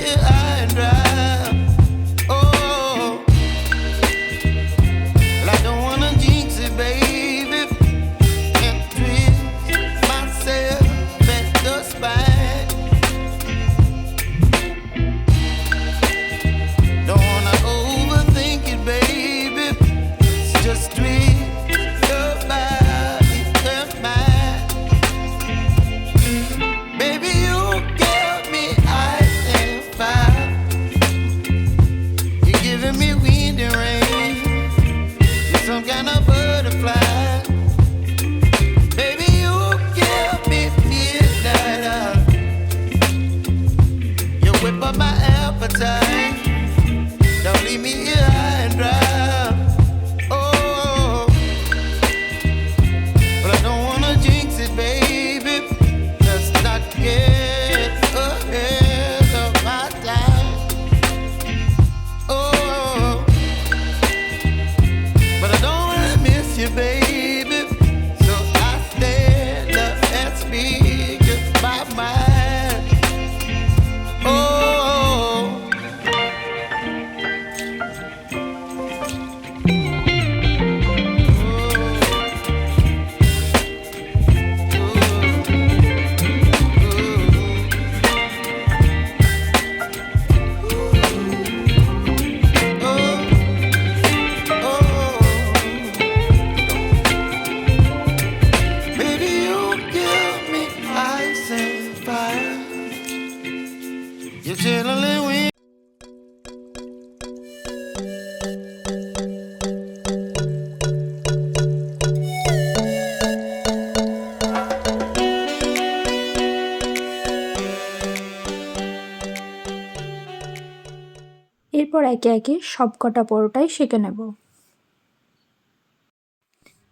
here high and dry. Oh, well, I don't wanna jinx it, baby, and twist myself at the spine. Don't wanna overthink it, baby. It's just twist your body and mine. Baby, you give me ice and fire. You're giving me wind and rain. You're some kind of butterfly. Baby, you give me midnight. You whip up my appetite. Don't leave me here high and dry. Oh, but I don't wanna jinx it, baby. Let's not get ahead of my time. Oh, but I don't wanna miss you, baby. So I stand up and speak just my mind. Oh. Baby, you give me ice and fire. You're chilling with. এরপর একে একে সবকটা পরোটাই সেঁকে নেব।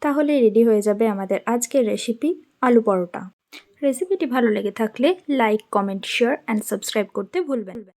তাহলে ready হয়ে যাবে আমাদের আজকের রেসিপি আলু পরোটা। রেসিপিটি ভালো লেগে থাকলে like, comment, share and subscribe করতে ভুলবেন না।